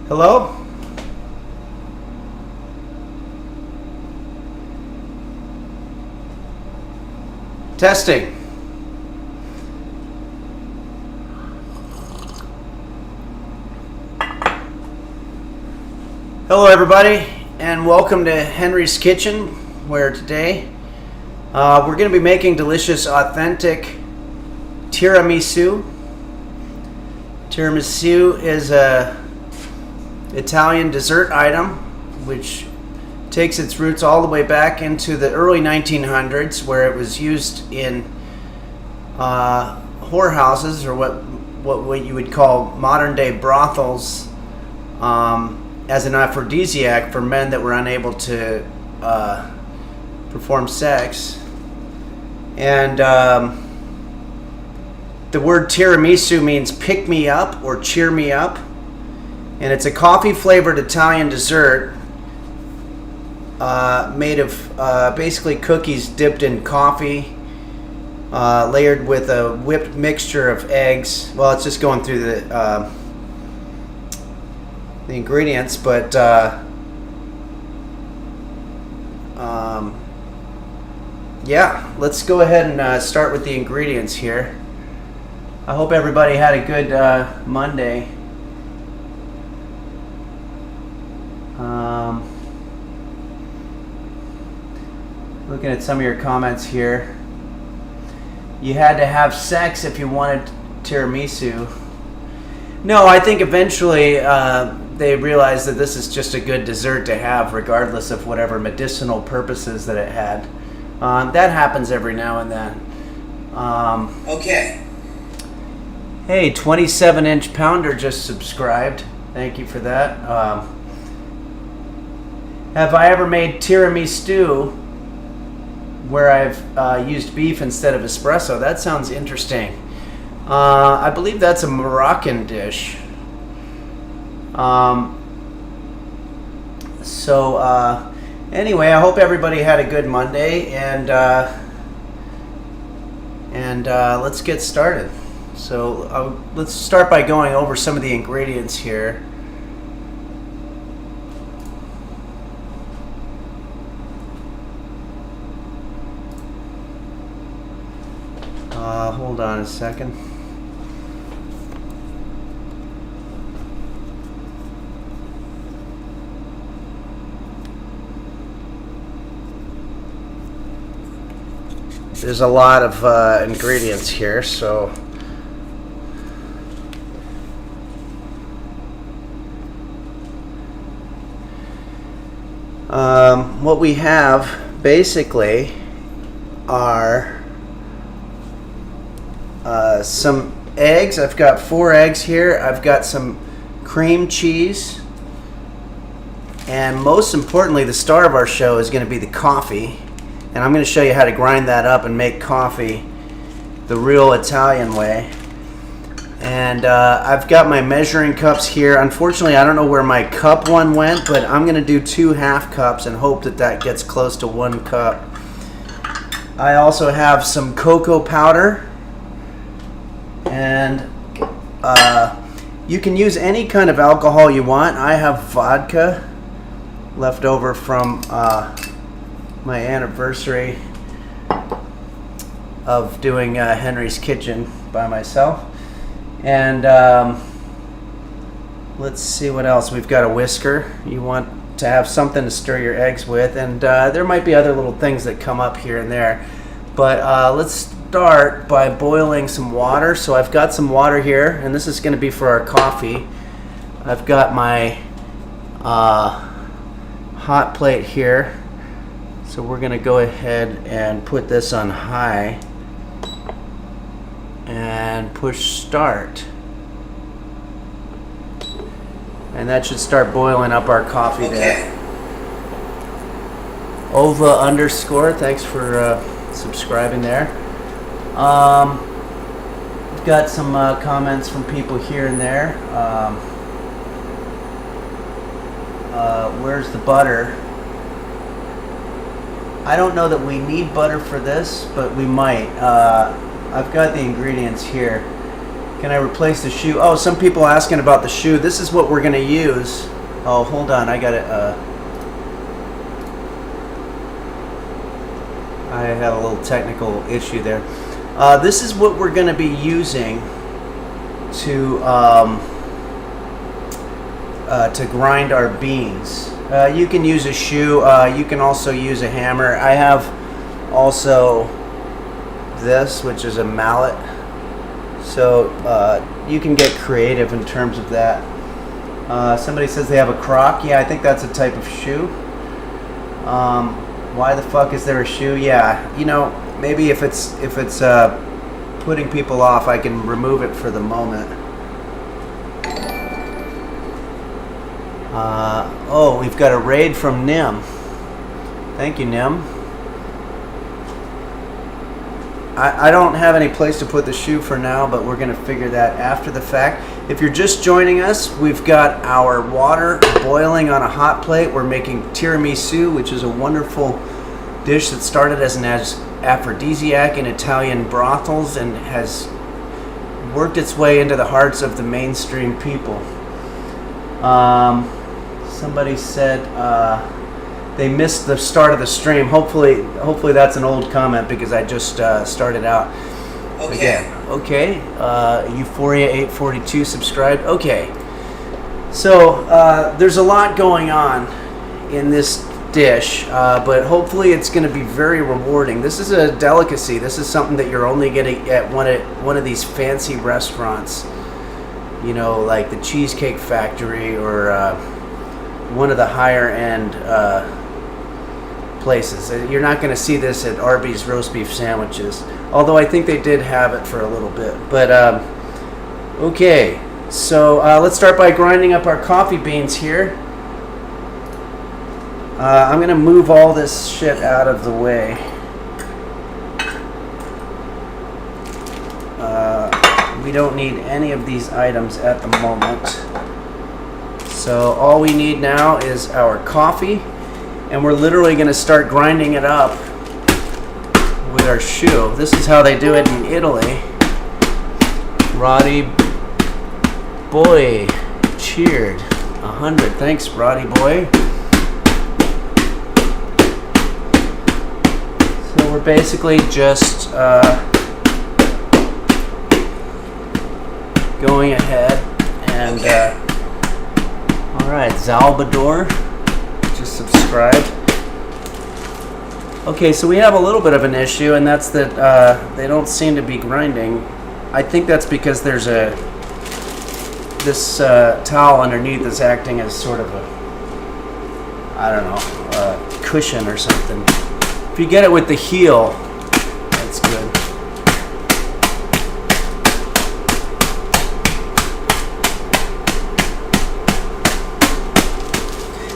Hello? Testing. Hello everybody, and welcome to Henry's Kitchen, where today we're going to be making delicious, authentic tiramisu. Tiramisu is a Italian dessert item which takes its roots all the way back into the early 1900s, where it was used in whorehouses, or what you would call modern day brothels, as an aphrodisiac for men that were unable to perform sex. And the word tiramisu means pick me up or cheer me up. And it's a coffee-flavored Italian dessert made of basically cookies dipped in coffee, layered with a whipped mixture of eggs. Well, it's just going through the ingredients, but yeah, let's go ahead and start with the ingredients here. I hope everybody had a good Monday. Looking at some of your comments here. You had to have sex if you wanted tiramisu. No, I think eventually they realized that this is just a good dessert to have, regardless of whatever medicinal purposes that it had. That happens every now and then. Okay. Hey, 27-inch pounder just subscribed. Thank you for that. Have I ever made tiramisu where I've used beef instead of espresso? That sounds interesting. I believe that's a Moroccan dish. Anyway, I hope everybody had a good Monday, and let's get started. So let's start by going over some of the ingredients here. Hold on a second. There's a lot of ingredients here, so what we have basically are some eggs. I've got 4 eggs here. I've got some cream cheese, and most importantly, the star of our show is going to be the coffee. And I'm going to show you how to grind that up and make coffee the real Italian way. And I've got my measuring cups here. Unfortunately, I don't know where my cup one went, but I'm going to do 2 half cups and hope that that gets close to 1 cup. I also have some cocoa powder. And you can use any kind of alcohol you want. I have vodka left over from my anniversary of doing Henry's Kitchen by myself. And let's see what else. We've got a whisker. You want to have something to stir your eggs with. And there might be other little things that come up here and there. But let's start by boiling some water. So I've got some water here, and this is going to be for our coffee. I've got my hot plate here. So we're going to go ahead and put this on high and push start. And that should start boiling up our coffee there. Ova _ thanks for subscribing there. We've got some comments from people here and there. Where's the butter? I don't know that we need butter for this, but we might. I've got the ingredients here. Can I replace the shoe? Oh, some people asking about the shoe. This is what we're going to use. Oh, hold on. I got it. I have a little technical issue there. This is what we're going to be using to grind our beans. You can use a shoe. You can also use a hammer. I have also this, which is a mallet. So you can get creative in terms of that. Somebody says they have a croc. Yeah, I think that's a type of shoe. Why the fuck is there a shoe? Yeah, you know, maybe if it's putting people off, I can remove it for the moment. Oh, we've got a raid from Nim. Thank you, Nim. I don't have any place to put the shoe for now, but we're going to figure that after the fact. If you're just joining us, we've got our water boiling on a hot plate. We're making tiramisu, which is a wonderful dish that started as an aphrodisiac in Italian brothels and has worked its way into the hearts of the mainstream people. Somebody said they missed the start of the stream. Hopefully that's an old comment because I just started out. Okay. Again. Okay. Euphoria 842 subscribed. Okay. So there's a lot going on in this dish, but hopefully it's going to be very rewarding. This is a delicacy. This is something that you're only getting at one of these fancy restaurants. You know, like the Cheesecake Factory or one of the higher end places. You're not going to see this at Arby's roast beef sandwiches, although I think they did have it for a little bit. But okay, so let's start by grinding up our coffee beans here. I'm going to move all this shit out of the way. We don't need any of these items at the moment. So all we need now is our coffee, and we're literally going to start grinding it up with our shoe. This is how they do it in Italy. Roddy Boy cheered 100. Thanks, Roddy Boy. So we're basically just going ahead and all right, Zalbador just subscribed. Okay, so we have a little bit of an issue, and that's that they don't seem to be grinding. I think that's because there's this towel underneath is acting as sort of a, I don't know, a cushion or something. If you get it with the heel, that's good.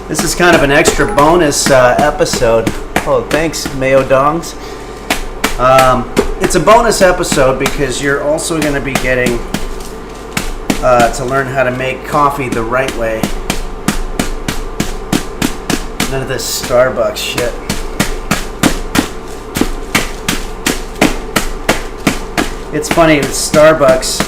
This is kind of an extra bonus episode. Oh, thanks, Mayo Dongs. It's a bonus episode because you're also going to be getting to learn how to make coffee the right way. None of this Starbucks shit. It's funny with Starbucks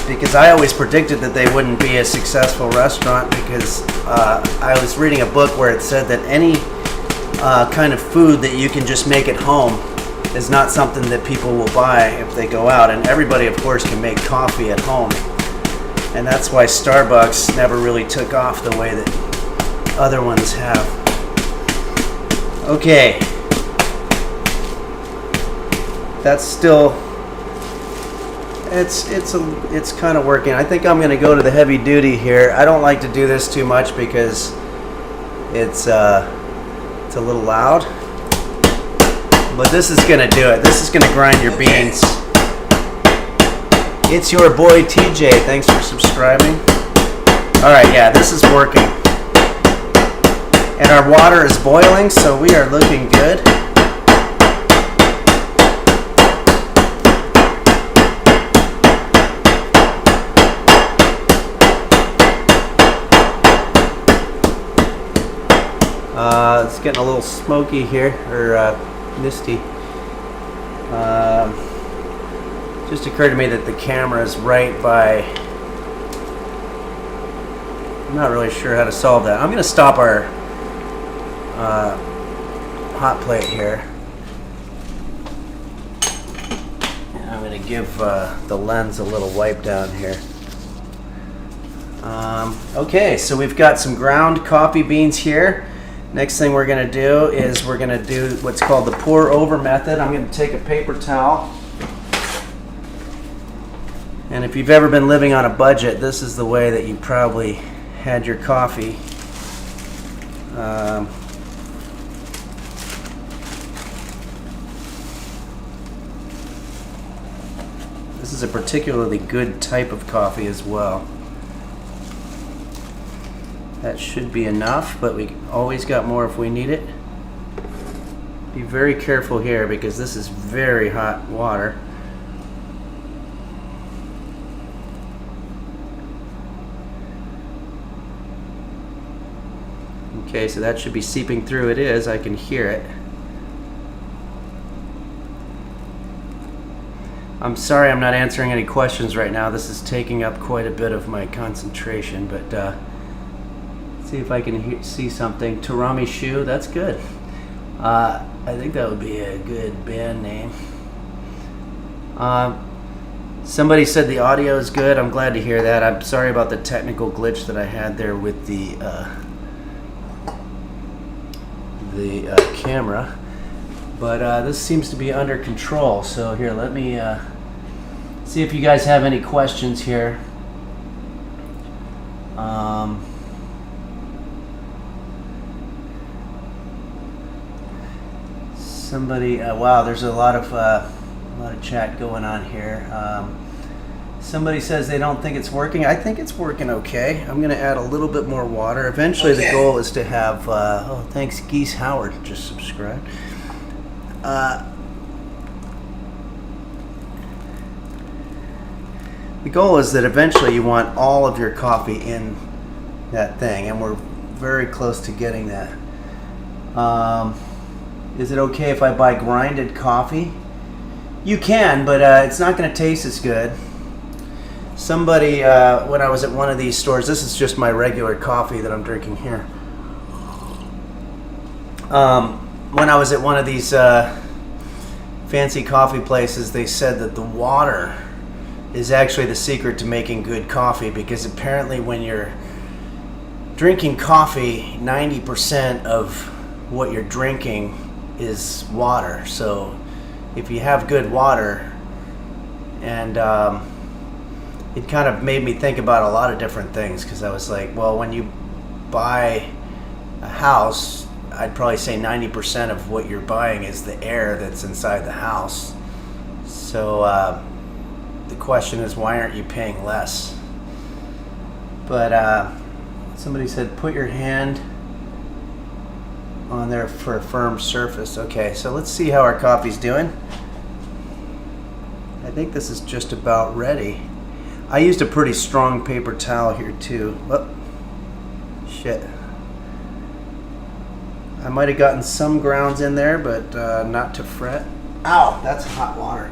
because I always predicted that they wouldn't be a successful restaurant because I was reading a book where it said that any kind of food that you can just make at home is not something that people will buy if they go out. And everybody, of course, can make coffee at home. And that's why Starbucks never really took off the way that other ones have. Okay. That's still, it's kind of working. I think I'm going to go to the heavy duty here. I don't like to do this too much because it's a little loud. But this is going to do it. This is going to grind your beans. It's your boy TJ. Thanks for subscribing. Alright, yeah, this is working. And our water is boiling, so we are looking good. It's getting a little smoky here, or misty. Just occurred to me that the camera is right by. I'm not really sure how to solve that. I'm going to stop our hot plate here. And I'm going to give the lens a little wipe down here. Okay, so we've got some ground coffee beans here. Next thing we're going to do is we're going to do what's called the pour over method. I'm going to take a paper towel. And if you've ever been living on a budget, this is the way that you probably had your coffee. This is a particularly good type of coffee as well. That should be enough, but we always got more if we need it. Be very careful here because this is very hot water. Okay, so that should be seeping through. It is. I can hear it. I'm sorry I'm not answering any questions right now. This is taking up quite a bit of my concentration, but see if I can see something. Tiramisu, that's good. I think that would be a good band name. Somebody said the audio is good. I'm glad to hear that. I'm sorry about the technical glitch that I had there with the camera, but this seems to be under control. So here, let me see if you guys have any questions here. Somebody, wow, there's a lot of chat going on here. Somebody says they don't think it's working. I think it's working okay. I'm going to add a little bit more water. Eventually, okay. The goal is to have, oh, thanks, Geese Howard just subscribed. The goal is that eventually you want all of your coffee in that thing, and we're very close to getting that. Is it okay if I buy grinded coffee? You can, but it's not going to taste as good. Somebody, when I was at one of these stores, this is just my regular coffee that I'm drinking here. When I was at one of these fancy coffee places, they said that the water is actually the secret to making good coffee, because apparently when you're drinking coffee, 90% of what you're drinking is water. So if you have good water, and it kind of made me think about a lot of different things, because I was like, well, when you buy a house, I'd probably say 90% of what you're buying is the air that's inside the house. So the question is, why aren't you paying less? But somebody said, put your hand on there for a firm surface. Okay, so let's see how our coffee's doing. I think this is just about ready. I used a pretty strong paper towel here too. Oh, shit. I might have gotten some grounds in there, but not to fret. Ow, that's hot water.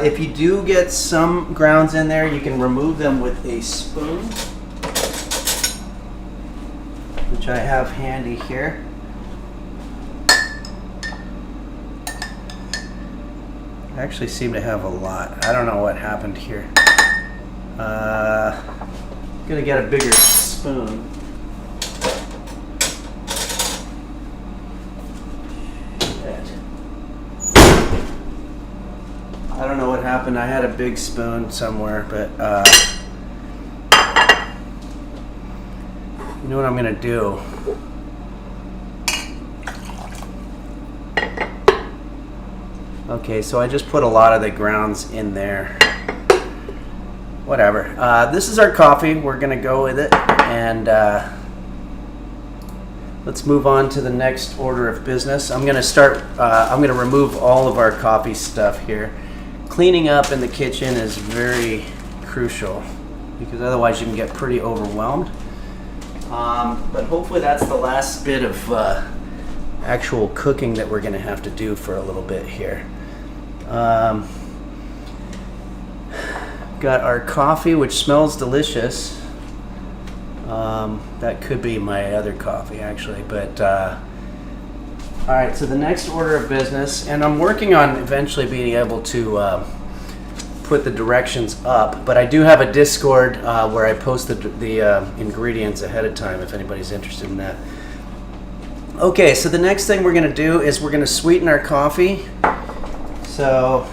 If you do get some grounds in there, you can remove them with a spoon, which I have handy here. I actually seem to have a lot. I don't know what happened here. I'm gonna get a bigger spoon. I don't know what happened. I had a big spoon somewhere, but you know what I'm gonna do? Okay, so I just put a lot of the grounds in there. Whatever. This is our coffee. We're gonna go with it, and let's move on to the next order of business. I'm gonna start. I'm gonna remove all of our coffee stuff here. Cleaning up in the kitchen is very crucial, because otherwise you can get pretty overwhelmed. But hopefully that's the last bit of actual cooking that we're going to have to do for a little bit here. Got our coffee, which smells delicious. That could be my other coffee, actually. But all right, so the next order of business, and I'm working on eventually being able to put the directions up, but I do have a Discord where I post the ingredients ahead of time if anybody's interested in that. Okay, so the next thing we're going to do is we're going to sweeten our coffee. So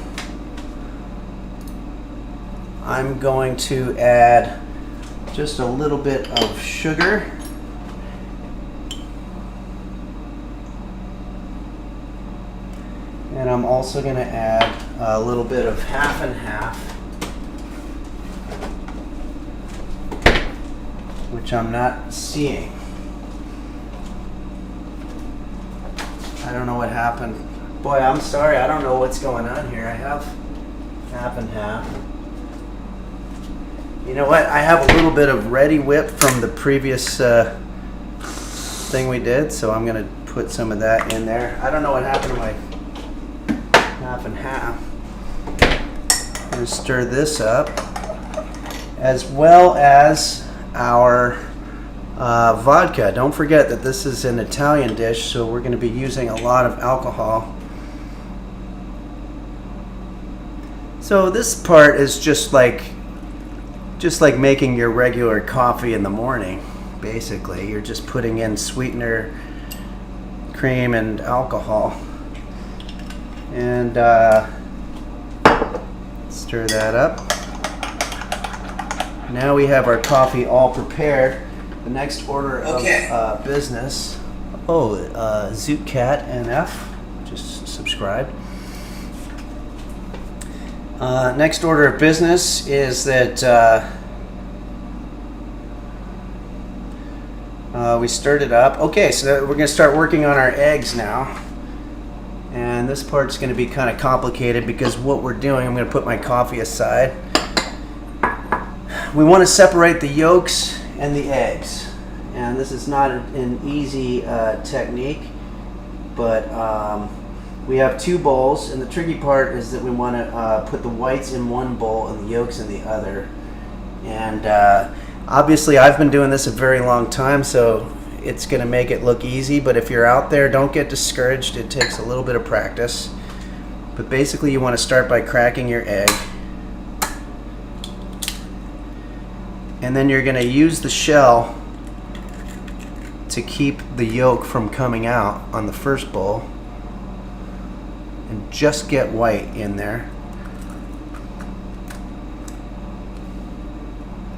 I'm going to add just a little bit of sugar. And I'm also going to add a little bit of half and half, which I'm not seeing. I don't know what happened. Boy, I'm sorry. I don't know what's going on here. I have half and half. You know what? I have a little bit of Ready Whip from the previous thing we did, so I'm going to put some of that in there. I don't know what happened to my half and half. I'm going to stir this up, as well as our vodka. Don't forget that this is an Italian dish, so we're going to be using a lot of alcohol. So this part is just like making your regular coffee in the morning. Basically, you're just putting in sweetener, cream, and alcohol. And stir that up. Now we have our coffee all prepared. The next order of business. Oh, Zootcat NF just subscribed. Next order of business is that we stirred it up. Okay, so we're going to start working on our eggs now. And this part's going to be kind of complicated because what we're doing, I'm going to put my coffee aside. We want to separate the yolks and the eggs. And this is not an easy technique, but we have two bowls, and the tricky part is that we want to put the whites in one bowl and the yolks in the other. And obviously I've been doing this a very long time, so it's going to make it look easy, but if you're out there, don't get discouraged. It takes a little bit of practice. But basically you want to start by cracking your egg. And then you're going to use the shell to keep the yolk from coming out on the first bowl. And just get white in there.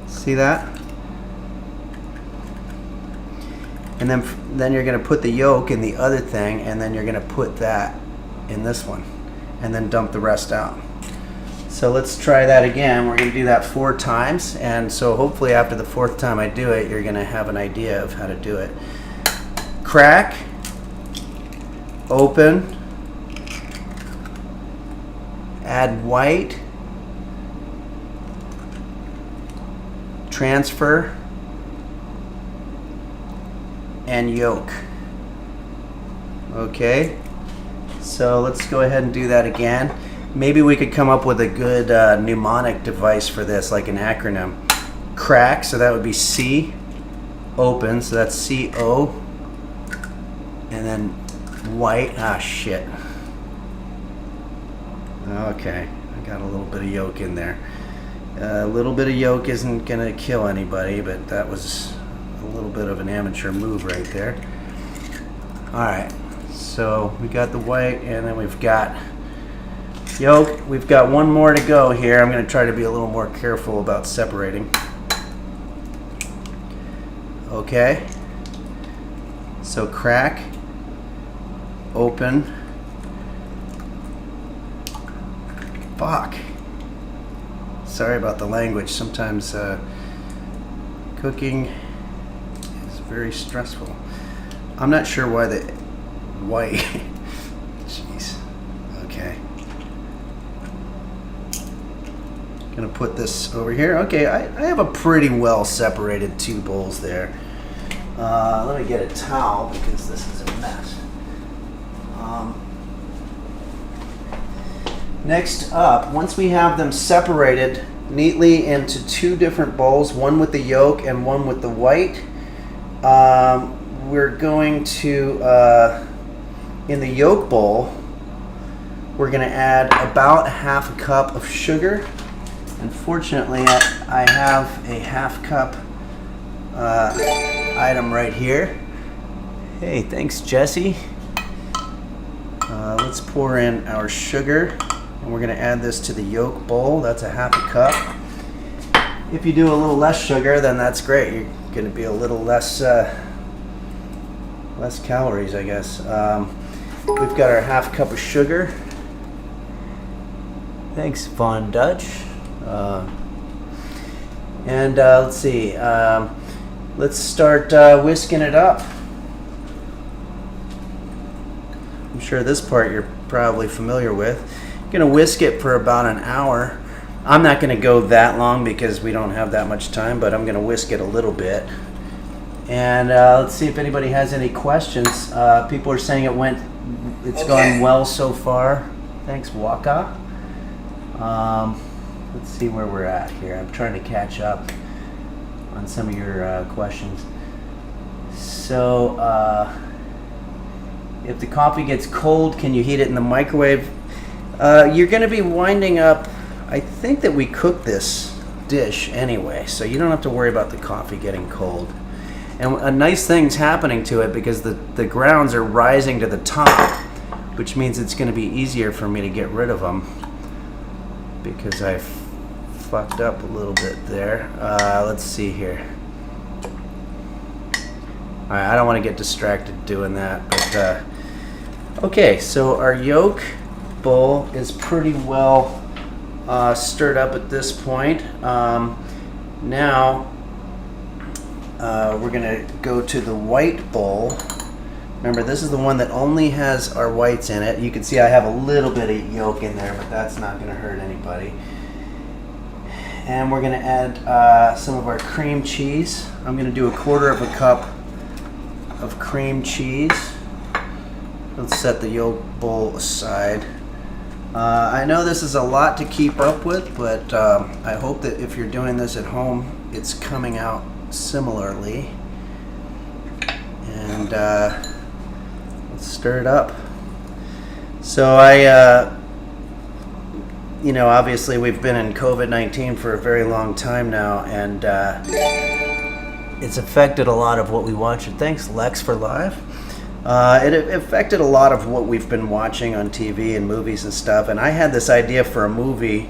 See that? And then you're going to put the yolk in the other thing, and then you're going to put that in this one, and then dump the rest out. So let's try that again. We're going to do that 4 times, and so hopefully after the 4th time I do it, you're going to have an idea of how to do it. Crack, open, add white, transfer, and yolk. Okay, so let's go ahead and do that again. Maybe we could come up with a good mnemonic device for this, like an acronym. Crack, so that would be C. Open, so that's C-O. And then white, shit. Okay, I got a little bit of yolk in there. A little bit of yolk isn't gonna kill anybody, but that was a little bit of an amateur move right there. Alright, so we got the white, and then we've got yolk. We've got one more to go here. I'm going to try to be a little more careful about separating. Okay, so crack, open, fuck. Sorry about the language. Sometimes cooking is very stressful. I'm not sure why the white. Jeez. Okay. Gonna put this over here. Okay, I have a pretty well separated 2 bowls there. Let me get a towel because this is a mess. Next up, once we have them separated neatly into two different bowls, one with the yolk and one with the white, we're going to, in the yolk bowl, we're going to add about half a cup of sugar. Unfortunately, I have a half cup item right here. Hey, thanks, Jesse. Let's pour in our sugar, and we're going to add this to the yolk bowl. That's a half a cup. If you do a little less sugar, then that's great. You're going to be a little less calories, I guess. We've got our half cup of sugar. Thanks, Von Dutch. Let's see. Let's start whisking it up. I'm sure this part you're probably familiar with. I'm gonna whisk it for about an hour. I'm not gonna go that long because we don't have that much time, but I'm gonna whisk it a little bit. And let's see if anybody has any questions. People are saying it's gone well so far. Thanks, Waka. Let's see where we're at here. I'm trying to catch up on some of your questions. So, if the coffee gets cold, can you heat it in the microwave? You're going to be winding up, I think that we cooked this dish anyway, so you don't have to worry about the coffee getting cold. And a nice thing's happening to it because the grounds are rising to the top, which means it's going to be easier for me to get rid of them because I fucked up a little bit there. Let's see here. All right, I don't want to get distracted doing that, but okay, so our yolk bowl is pretty well stirred up at this point. Now we're gonna go to the white bowl. Remember, this is the one that only has our whites in it. You can see I have a little bit of yolk in there, but that's not gonna hurt anybody. And we're gonna add some of our cream cheese. I'm gonna do 1/4 of a cup of cream cheese. Let's set the yolk bowl aside. I know this is a lot to keep up with, but I hope that if you're doing this at home, it's coming out similarly. And let's stir it up. So obviously we've been in COVID-19 for a very long time now, and it's affected a lot of what we watch. And thanks, Lex, for live. It affected a lot of what we've been watching on TV and movies and stuff. And I had this idea for a movie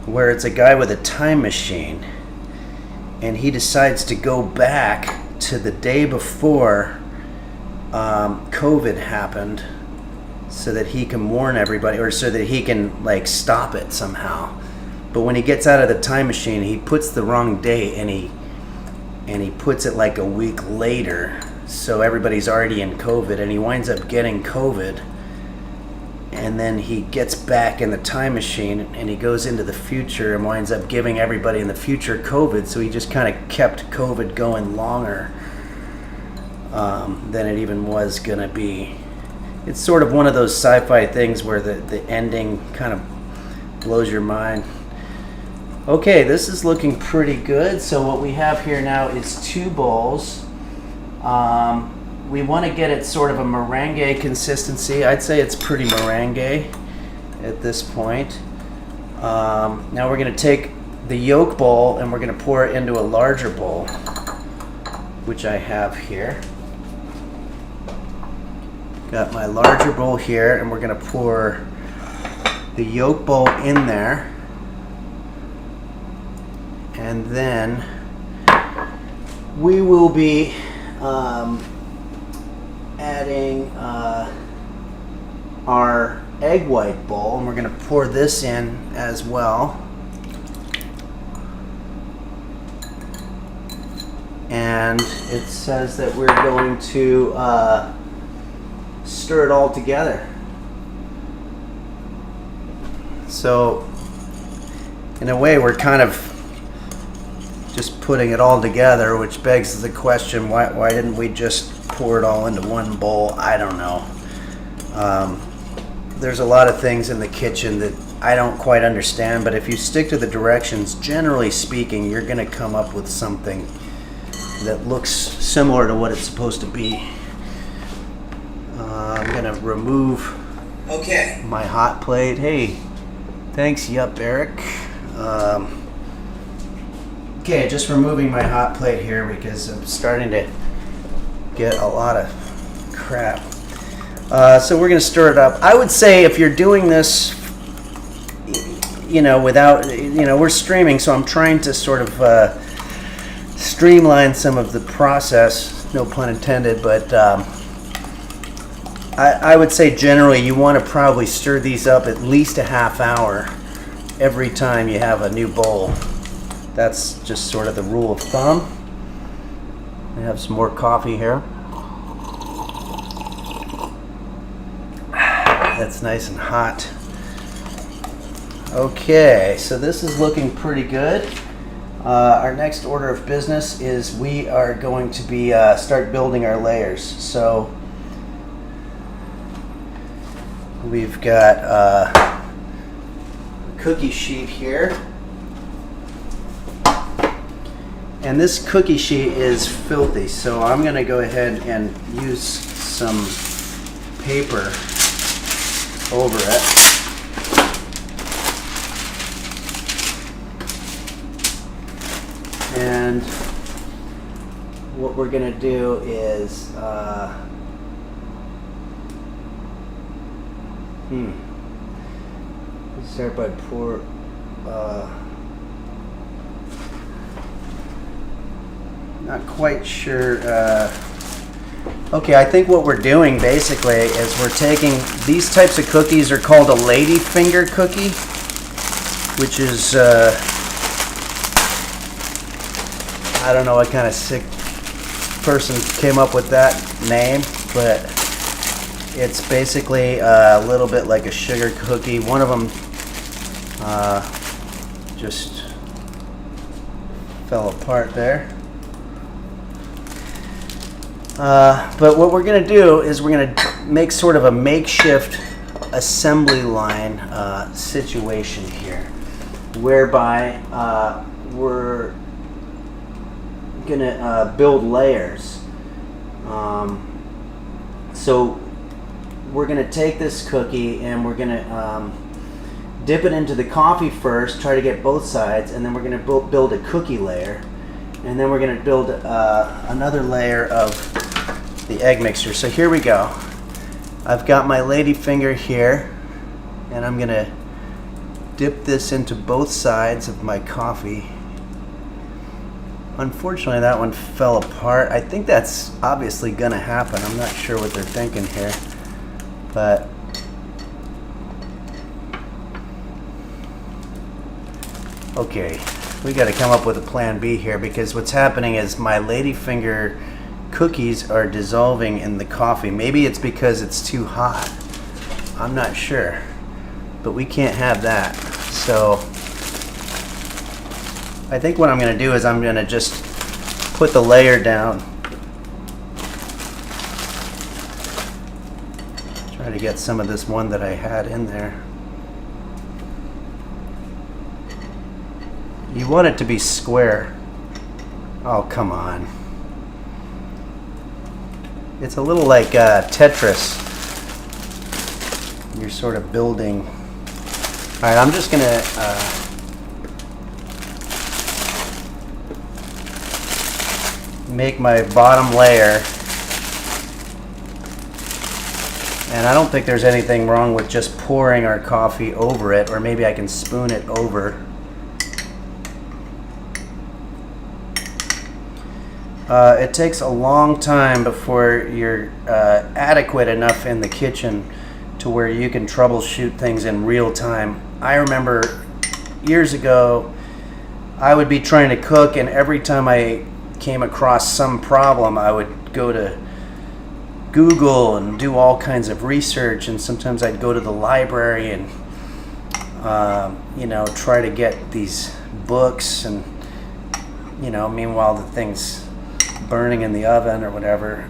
where it's a guy with a time machine, and he decides to go back to the day before COVID happened, so that he can warn everybody, or so that he can stop it somehow. But when he gets out of the time machine, he puts the wrong date, and he puts it a week later, so everybody's already in COVID, and he winds up getting COVID. And then he gets back in the time machine, and he goes into the future and winds up giving everybody in the future COVID. So he just kind of kept COVID going longer than it even was gonna be. It's sort of one of those sci-fi things where the ending kind of blows your mind. Okay, this is looking pretty good. So what we have here now is 2 bowls. We want to get it sort of a meringue consistency. I'd say it's pretty meringue at this point. Now we're going to take the yolk bowl and we're going to pour it into a larger bowl, which I have here. Got my larger bowl here, and we're going to pour the yolk bowl in there. And then we will be adding our egg white bowl, and we're going to pour this in as well. And it says that we're going to stir it all together. So in a way, we're kind of just putting it all together, which begs the question, why didn't we just pour it all into one bowl? I don't know. there's a lot of things in the kitchen that I don't quite understand, but if you stick to the directions, generally speaking, you're going to come up with something that looks similar to what it's supposed to be. I'm going to remove my hot plate. Hey, thanks, yup, Eric. Okay, just removing my hot plate here because I'm starting to get a lot of crap. So we're going to stir it up. I would say if you're doing this, without, we're streaming, so I'm trying to sort of streamline some of the process, no pun intended, but I would say generally you want to probably stir these up at least a half hour every time you have a new bowl. That's just sort of the rule of thumb. I have some more coffee here. That's nice and hot. Okay, so this is looking pretty good. Our next order of business is we are going to be start building our layers. So we've got a cookie sheet here. And this cookie sheet is filthy, so I'm going to go ahead and use some paper over it. And what we're going to do is start by not quite sure. Okay, I think what we're doing basically is we're taking these types of cookies are called a lady finger cookie, which is I don't know what kind of sick person came up with that name, but it's basically a little bit like a sugar cookie. One of them just fell apart there. But what we're going to do is we're going to make sort of a makeshift assembly line situation here, whereby we're going to build layers. So we're going to take this cookie and we're going to dip it into the coffee first, try to get both sides, and then we're going to build a cookie layer. And then we're going to build another layer of the egg mixture. So here we go. I've got my lady finger here, and I'm going to dip this into both sides of my coffee. Unfortunately, that one fell apart. I think that's obviously going to happen. I'm not sure what they're thinking here, but okay. We got to come up with a plan B here, because what's happening is my ladyfinger cookies are dissolving in the coffee. Maybe it's because it's too hot. I'm not sure, but we can't have that. So I think what I'm going to do is I'm going to just put the layer down. Try to get some of this one that I had in there. You want it to be square. Oh, come on. It's a little like Tetris. You're sort of building. All right, I'm just going to make my bottom layer. And I don't think there's anything wrong with just pouring our coffee over it, or maybe I can spoon it over. It takes a long time before you're adequate enough in the kitchen to where you can troubleshoot things in real time. I remember years ago, I would be trying to cook, and every time I came across some problem, I would go to Google and do all kinds of research, and sometimes I'd go to the library and try to get these books, and meanwhile the thing's burning in the oven or whatever.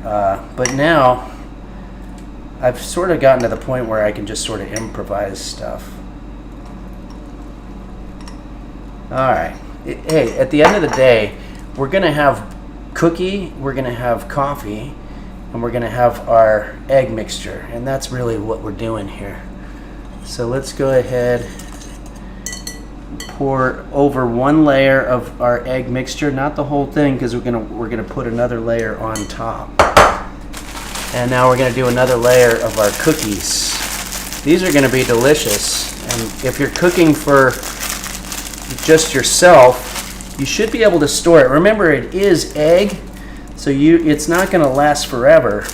But now I've sort of gotten to the point where I can just sort of improvise stuff. Alright, hey, at the end of the day, we're going to have cookie, we're going to have coffee, and we're going to have our egg mixture, and that's really what we're doing here. So let's go ahead, pour over one layer of our egg mixture, not the whole thing, because we're gonna put another layer on top. And now we're gonna do another layer of our cookies. These are gonna be delicious, and if you're cooking for just yourself, you should be able to store it. Remember, it is egg, so it's not gonna last forever,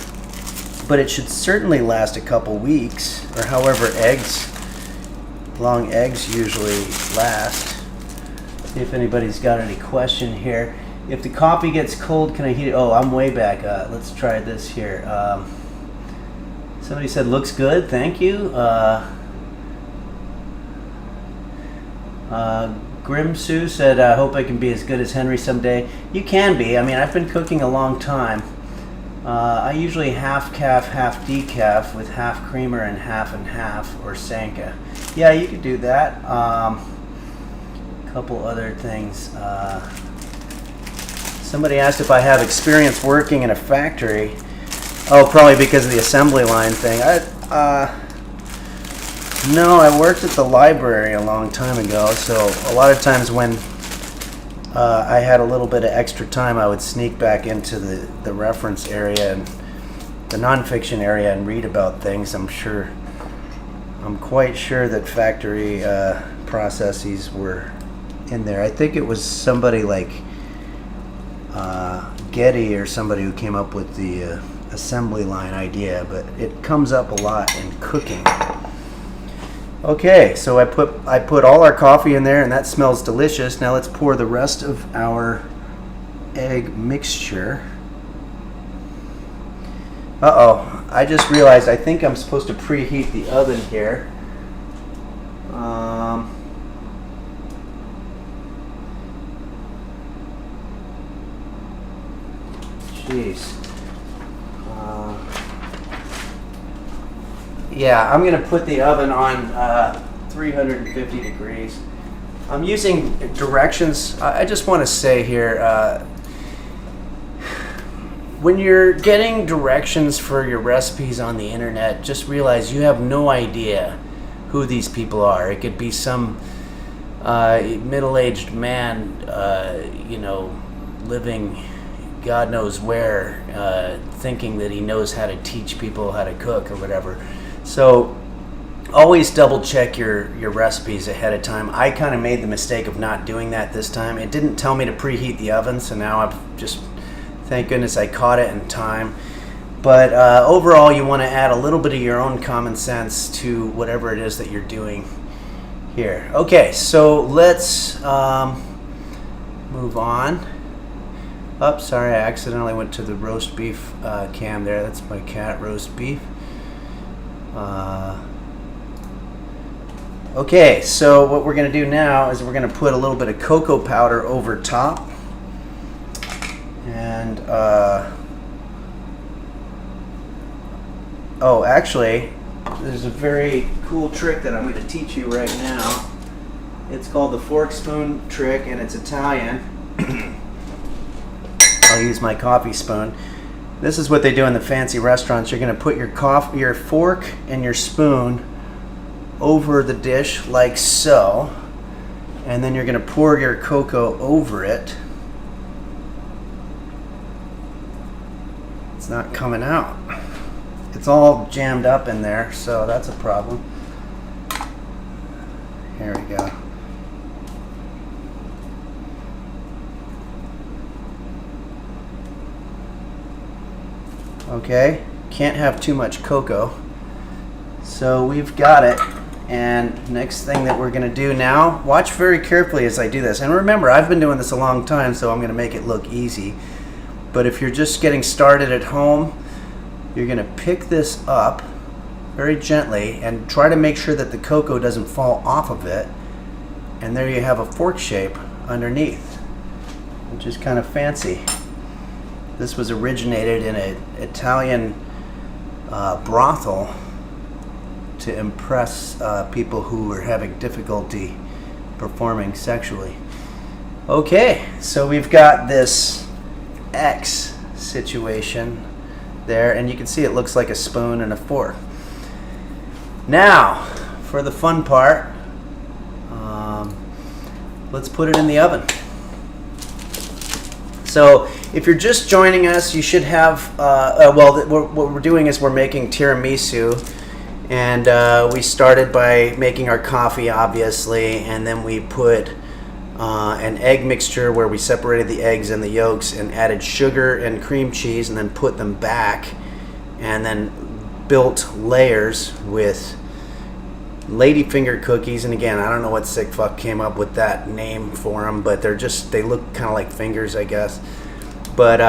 but it should certainly last a couple weeks, or however long eggs usually last. See if anybody's got any question here. If the coffee gets cold, can I heat it? Oh, I'm way back. Let's try this here. Somebody said looks good. Thank you. Grim Sue said, I hope I can be as good as Henry someday. You can be. I mean, I've been cooking a long time. I usually half calf, half decaf with half creamer and half, or Sanka. Yeah, you could do that. Couple other things. Somebody asked if I have experience working in a factory. Oh, probably because of the assembly line thing. No, I worked at the library a long time ago, so a lot of times when I had a little bit of extra time, I would sneak back into the reference area and the nonfiction area and read about things. I'm quite sure that factory processes were in there. I think it was somebody like Getty or somebody who came up with the assembly line idea, but it comes up a lot in cooking. Okay, so I put all our coffee in there, and that smells delicious. Now let's pour the rest of our egg mixture. Uh-oh, I just realized I think I'm supposed to preheat the oven here. Jeez. Yeah, I'm going to put the oven on 350 degrees. I'm using directions. I just want to say here, when you're getting directions for your recipes on the internet, just realize you have no idea who these people are. It could be some middle-aged man, living God knows where, thinking that he knows how to teach people how to cook or whatever. So always double check your recipes ahead of time. I kind of made the mistake of not doing that this time. It didn't tell me to preheat the oven, so now I've just, thank goodness I caught it in time. But overall, you want to add a little bit of your own common sense to whatever it is that you're doing here. Okay, so let's move on. Oh, sorry, I accidentally went to the roast beef cam there. That's my cat, roast beef. Okay, so what we're going to do now is we're going to put a little bit of cocoa powder over top. And, oh, actually, there's a very cool trick that I'm going to teach you right now. It's called the fork spoon trick, and it's Italian. I'll use my coffee spoon. This is what they do in the fancy restaurants. You're going to put your fork and your spoon over the dish like so, and then you're going to pour your cocoa over it. It's not coming out. It's all jammed up in there, so that's a problem. Here we go. Okay, can't have too much cocoa. So we've got it. And next thing that we're going to do now, watch very carefully as I do this. And remember, I've been doing this a long time, so I'm going to make it look easy. But if you're just getting started at home, you're going to pick this up very gently and try to make sure that the cocoa doesn't fall off of it. And there you have a fork shape underneath, which is kind of fancy. This was originated in an Italian brothel to impress people who are having difficulty performing sexually. Okay, so we've got this X situation there, and you can see it looks like a spoon and a fork. Now, for the fun part, let's put it in the oven. So, if you're just joining us, you should have, what we're doing is we're making tiramisu, and we started by making our coffee, obviously, and then we put an egg mixture where we separated the eggs and the yolks and added sugar and cream cheese and then put them back and then built layers with ladyfinger cookies. And again, I don't know what sick fuck came up with that name for them, but they look kind of like fingers, I guess. But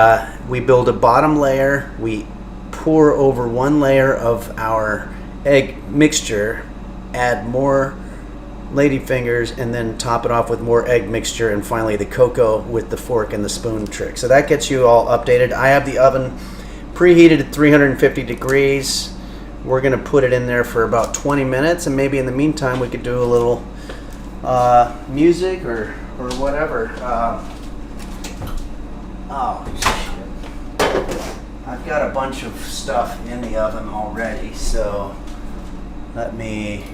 we build a bottom layer, we pour over one layer of our egg mixture, add more ladyfingers, and then top it off with more egg mixture, and finally the cocoa with the fork and the spoon trick. So that gets you all updated. I have the oven preheated at 350 degrees. We're going to put it in there for about 20 minutes, and maybe in the meantime we could do a little music or whatever. Oh shit. I've got a bunch of stuff in the oven already, so let me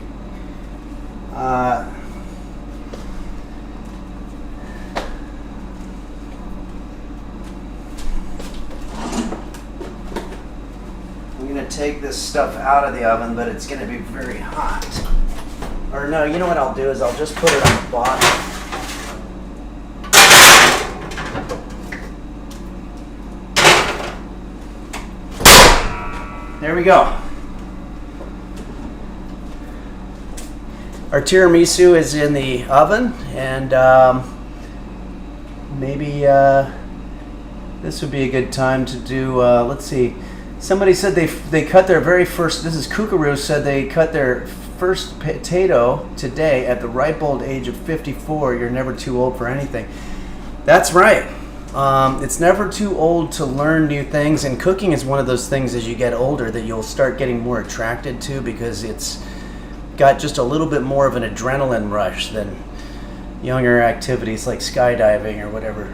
I'm going to take this stuff out of the oven, but it's going to be very hot. Or no, you know what I'll do is I'll just put it on the bottom. There we go. Our tiramisu is in the oven, and maybe this would be a good time to do, let's see, somebody said they cut their very first, this is Kookaroo, said they cut their first potato today at the ripe old age of 54. You're never too old for anything. That's right. It's never too old to learn new things, and cooking is one of those things as you get older that you'll start getting more attracted to, because it's got just a little bit more of an adrenaline rush than younger activities like skydiving or whatever.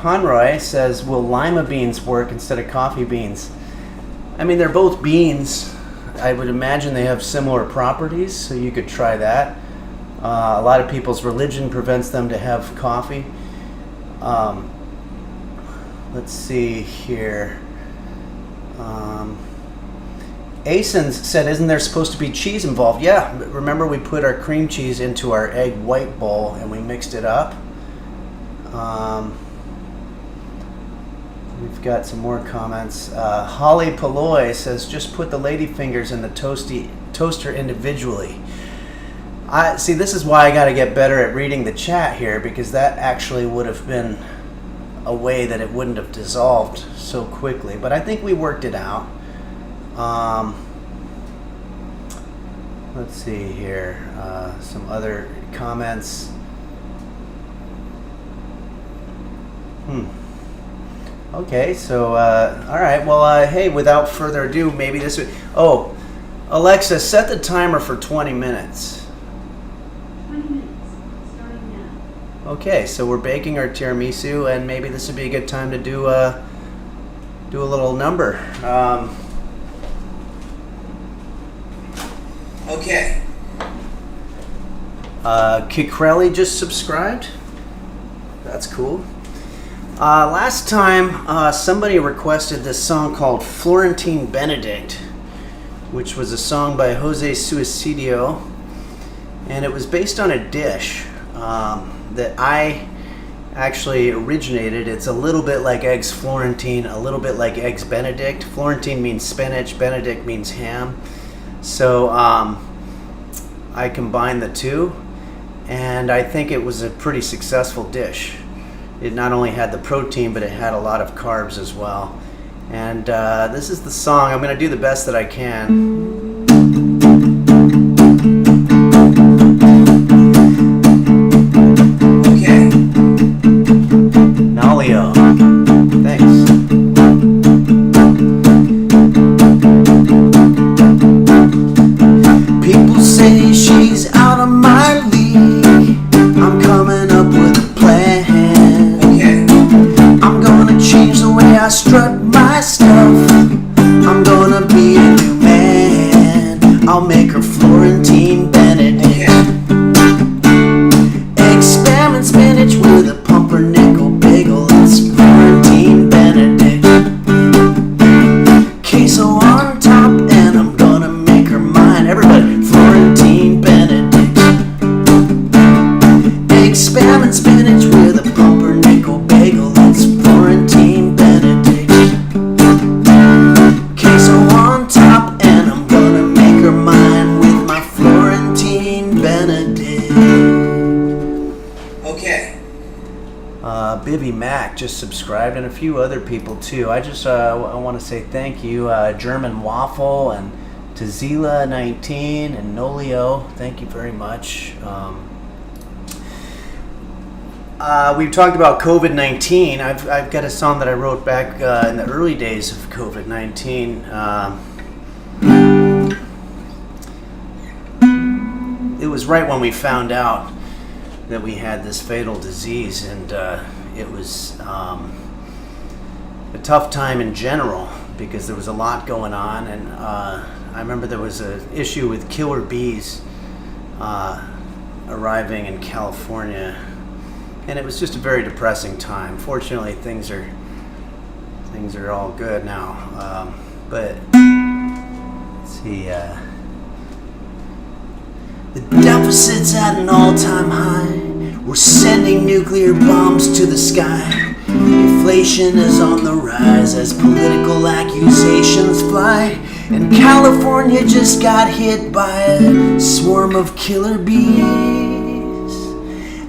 Hanroy says, will lima beans work instead of coffee beans? I mean, they're both beans. I would imagine they have similar properties, so you could try that. A lot of people's religion prevents them to have coffee. Let's see here. Asens said, isn't there supposed to be cheese involved? Yeah, remember we put our cream cheese into our egg white bowl and we mixed it up. We've got some more comments. Holly Paloy says, just put the ladyfingers in the toaster individually. See, this is why I got to get better at reading the chat here, because that actually would have been a way that it wouldn't have dissolved so quickly. But I think we worked it out. Let's see here. Some other comments. Okay, so, all right. Well, hey, without further ado, maybe this would... Oh, Alexa, set the timer for 20 minutes. 20 minutes, starting now. Okay, so we're baking our tiramisu, and maybe this would be a good time to do a little number. Okay. Kikrelli just subscribed. That's cool. Last time, somebody requested this song called Florentine Benedict, which was a song by Jose Suicidio, and it was based on a dish that I actually originated. It's a little bit like eggs Florentine, a little bit like eggs Benedict. Florentine means spinach, Benedict means ham. So I combined the two, and I think it was a pretty successful dish. It not only had the protein, but it had a lot of carbs as well. And this is the song. I'm going to do the best that I can. Okay. Nalio. Thanks. say she's out of my league. I'm coming up with a plan. Okay. I'm gonna change the way I strut my stuff. I'm gonna be a new man. I'll make her Florentine Benedict. Okay. Egg, spam, and spinach with a pumpernickel bagel. It's Florentine Benedict. Queso on top, and I'm gonna make her mine. Everybody, Florentine Benedict. Egg, spam, and spinach with a pumpernickel bagel. It's Florentine Benedict. Queso on top, and I'm gonna make her mine with my Florentine Benedict. Okay. Bibby Mac just subscribed, and a few other people too. I want to say thank you, German Waffle and Tazila19 and Nolio. Thank you very much. We've talked about COVID-19. I've got a song that I wrote back in the early days of COVID-19. It was right when we found out that we had this fatal disease, and it was a tough time in general because there was a lot going on, and I remember there was an issue with killer bees arriving in California, and it was just a very depressing time. Fortunately, things are all good now, but let's see. The deficit's at an all-time high. We're sending nuclear bombs to the sky. Inflation is on the rise as political accusations fly. And California just got hit by a swarm of killer bees.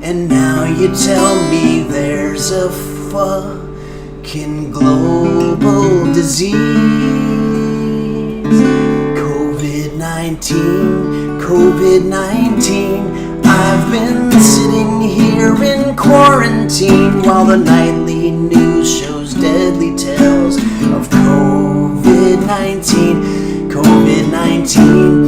And now you tell me there's a fucking global disease. COVID-19, I've been sitting here in quarantine while the nightly news shows deadly tales of COVID-19,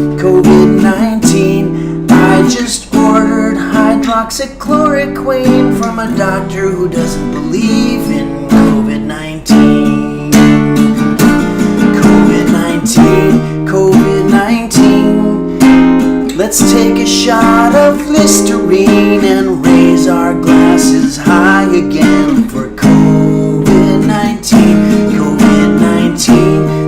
COVID-19. I just ordered hydroxychloroquine from a doctor who doesn't believe in COVID-19. COVID-19. Let's take a shot of Listerine and raise our glasses high again for COVID-19,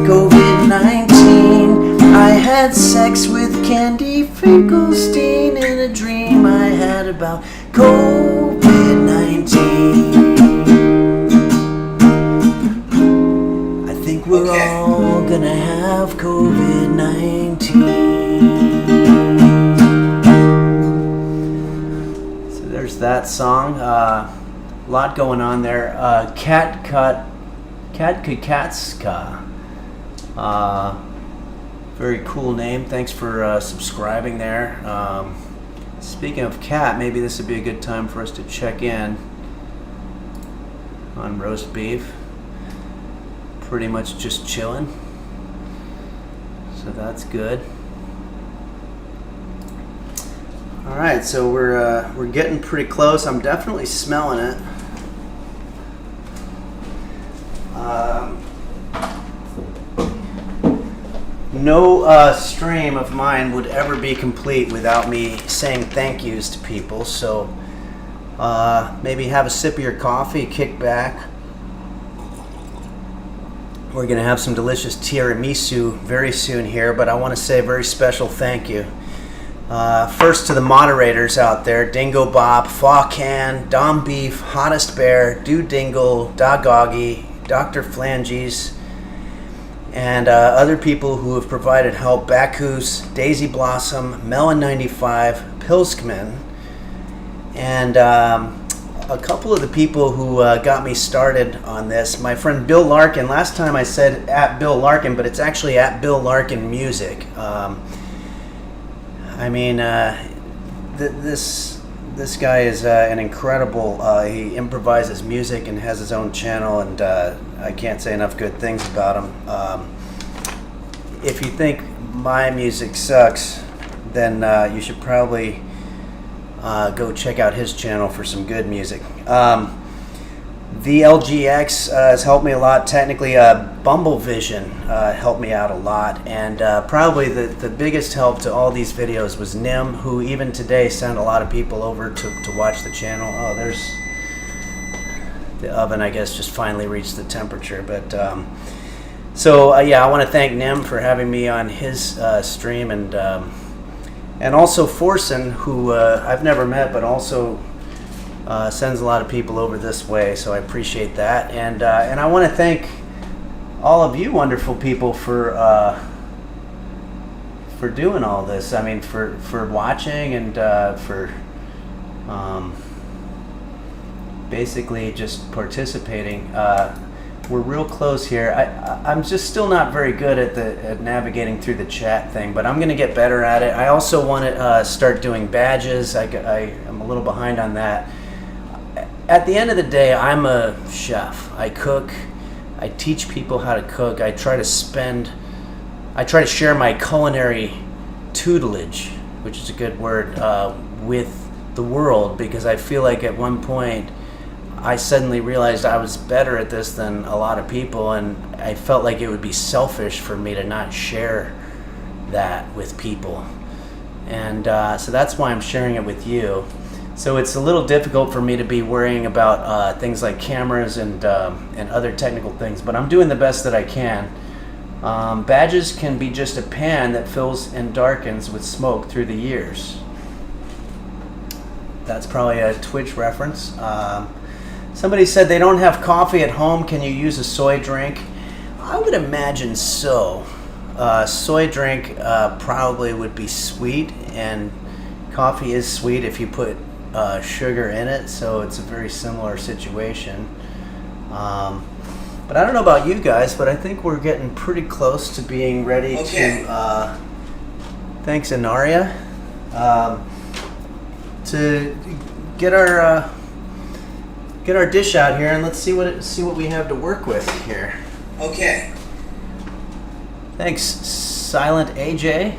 COVID-19. I had sex with Candy Finkelstein in a dream I had about COVID-19. I think we're all gonna have COVID-19. That song, a lot going on there. Katkatska, very cool name. Thanks for subscribing there. Speaking of cat, maybe this would be a good time for us to check in on roast beef. Pretty much just chilling, so that's good. All right, so we're getting pretty close. I'm definitely smelling it. No stream of mine would ever be complete without me saying thank yous to people. So maybe have a sip of your coffee, kick back. We're gonna have some delicious tiramisu very soon here, but I want to say a very special thank you. First to the moderators out there: Dingo Bop, Fawcan, Dom Beef, Hottest Bear, Dude Dingle, Dogoggy, Dr. Flanges, and other people who have provided help: Bacchus, Daisy Blossom, Melon95, Pilskman, and a couple of the people who got me started on this. My friend Bill Larkin. Last time I said at Bill Larkin, but it's actually at Bill Larkin Music. I mean, this guy is an incredible. He improvises music and has his own channel, and I can't say enough good things about him. If you think my music sucks, then you should probably go check out his channel for some good music. The LGX has helped me a lot. Technically, Bumble Vision helped me out a lot, and probably the biggest help to all these videos was Nim, who even today sent a lot of people over to watch the channel. Oh, there's the oven, I guess, just finally reached the temperature. But yeah, I want to thank Nim for having me on his stream, and also Forsen, who I've never met, but also sends a lot of people over this way, so I appreciate that. And I want to thank all of you wonderful people for doing all this. I mean, for watching and for basically just participating. We're real close here. I'm just still not very good at navigating through the chat thing, but I'm going to get better at it. I also want to start doing badges. I'm a little behind on that. At the end of the day, I'm a chef. I cook. I teach people how to cook. I try to share my culinary tutelage, which is a good word, with the world, because I feel like at one point I suddenly realized I was better at this than a lot of people, and I felt like it would be selfish for me to not share that with people. And so that's why I'm sharing it with you. So it's a little difficult for me to be worrying about things like cameras and other technical things, but I'm doing the best that I can. Badges can be just a pan that fills and darkens with smoke through the years. That's probably a Twitch reference. Somebody said they don't have coffee at home. Can you use a soy drink? I would imagine so. Soy drink probably would be sweet, and coffee is sweet if you put sugar in it, so it's a very similar situation. But I don't know about you guys, but I think we're getting pretty close to being ready to, thanks Inaria, to get our dish out here, and let's see what we have to work with here. Okay. Thanks, Silent AJ.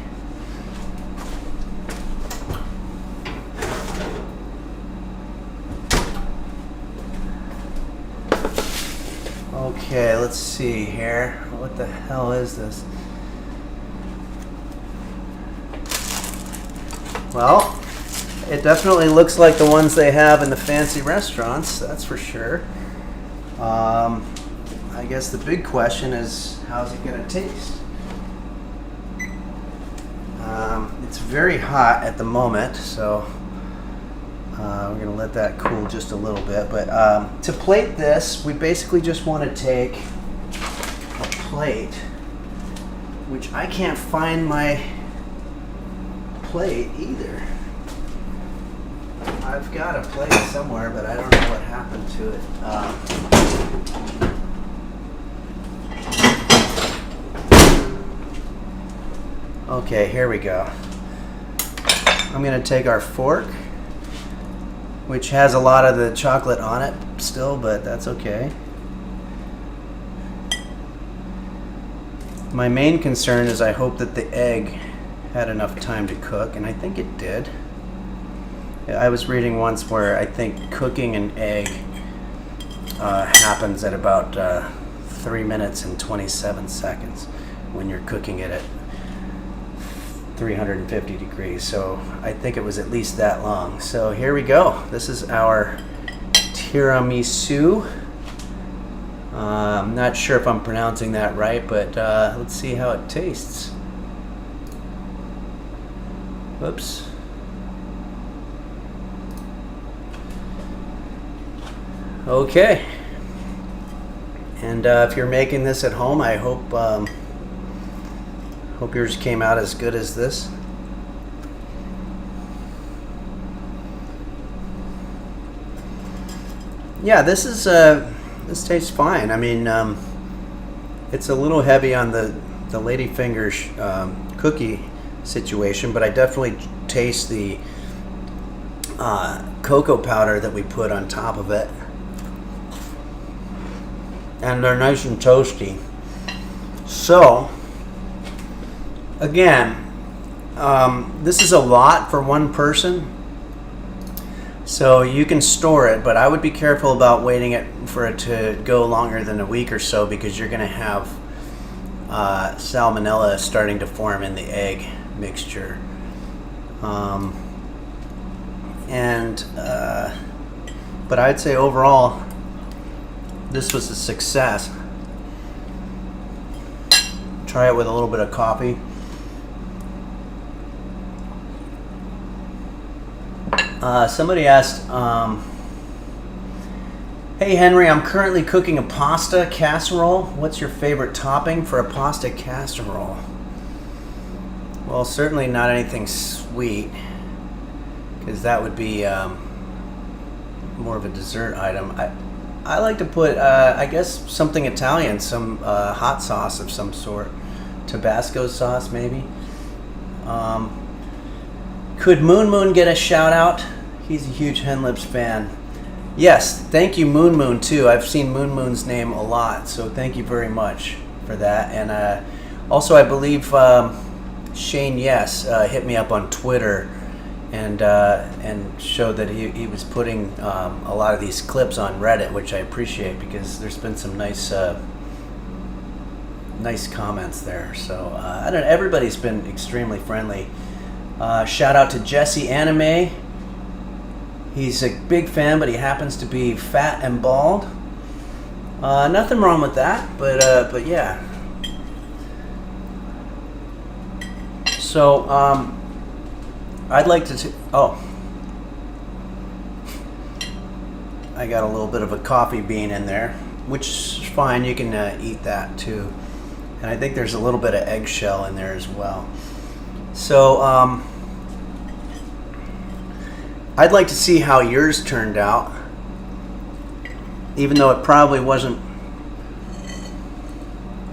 Okay, let's see here. What the hell is this? Well, it definitely looks like the ones they have in the fancy restaurants, that's for sure. I guess the big question is, how's it gonna taste? It's very hot at the moment, so we're gonna let that cool just a little bit. But to plate this, we basically just want to take a plate, which I can't find my plate either. I've got a plate somewhere, but I don't know what happened to it. Okay, here we go. I'm gonna take our fork, which has a lot of the chocolate on it still, but that's okay. My main concern is I hope that the egg had enough time to cook, and I think it did. I was reading once where I think cooking an egg happens at about 3 minutes and 27 seconds when you're cooking it at 350 degrees. So I think it was at least that long. So here we go. This is our tiramisu. I'm not sure if I'm pronouncing that right, but let's see how it tastes. Whoops. Okay. And if you're making this at home, I hope yours came out as good as this. Yeah, this tastes fine. I mean, it's a little heavy on the ladyfingers cookie situation, but I definitely taste the cocoa powder that we put on top of it, and they're nice and toasty. So again, This is a lot for one person, so you can store it, but I would be careful about waiting for it to go longer than a week or so, because you're going to have salmonella starting to form in the egg mixture. But I'd say overall, this was a success. Try it with a little bit of coffee. Somebody asked, hey Henry, I'm currently cooking a pasta casserole. What's your favorite topping for a pasta casserole? Well, certainly not anything sweet, because that would be more of a dessert item. I like to put, I guess, something Italian, some hot sauce of some sort. Tabasco sauce, maybe. Could Moon Moon get a shout out? He's a huge Hen Lips fan. Yes, thank you Moon Moon too. I've seen Moon Moon's name a lot, so thank you very much for that. And also, I believe Shane hit me up on Twitter and showed that he was putting a lot of these clips on Reddit, which I appreciate, because there's been some nice comments there. So I don't know, everybody's been extremely friendly. Shout out to Jesse Anime. He's a big fan, but he happens to be fat and bald. Nothing wrong with that, but yeah. So I'd like to. I got a little bit of a coffee bean in there, which is fine. You can eat that too. And I think there's a little bit of eggshell in there as well. So I'd like to see how yours turned out, even though it probably wasn't.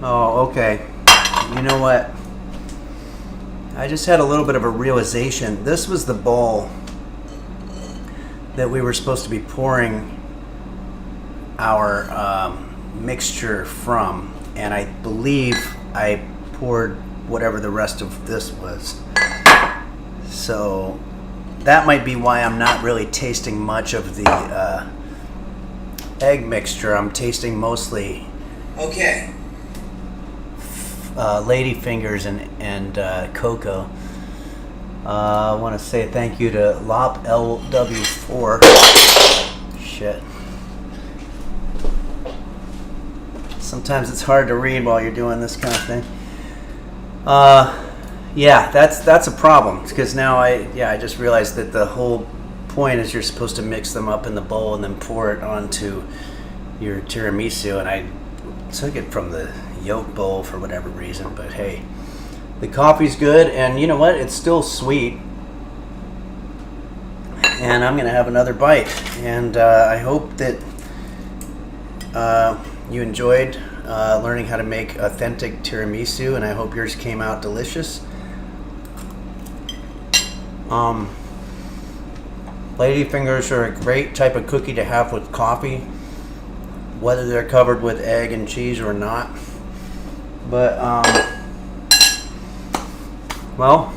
Oh, okay. You know what? I just had a little bit of a realization. This was the bowl that we were supposed to be pouring our mixture from, and I believe I poured whatever the rest of this was. So that might be why I'm not really tasting much of the egg mixture. I'm tasting mostly lady fingers and cocoa. I want to say thank you to Lop LW4. Shit. Sometimes it's hard to read while you're doing this kind of thing. Yeah, that's a problem, because now I just realized that the whole point is you're supposed to mix them up in the bowl and then pour it onto your tiramisu, and I took it from the yolk bowl for whatever reason. But hey, the coffee's good, and you know what? It's still sweet, and I'm gonna have another bite. And I hope that you enjoyed learning how to make authentic tiramisu, and I hope yours came out delicious. Ladyfingers are a great type of cookie to have with coffee, whether they're covered with egg and cheese or not. But well,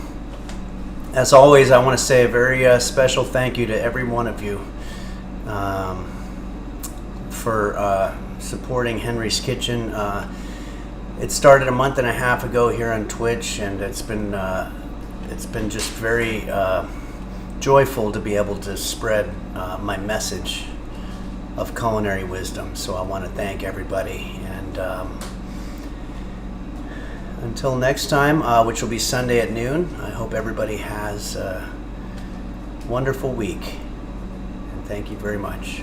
as always, I want to say a very special thank you to every one of you for supporting Henry's Kitchen. It started a month and a half ago here on Twitch, and it's been just very joyful to be able to spread my message of culinary wisdom. So I want to thank everybody, and until next time, which will be Sunday at noon, I hope everybody has a wonderful week, and thank you very much.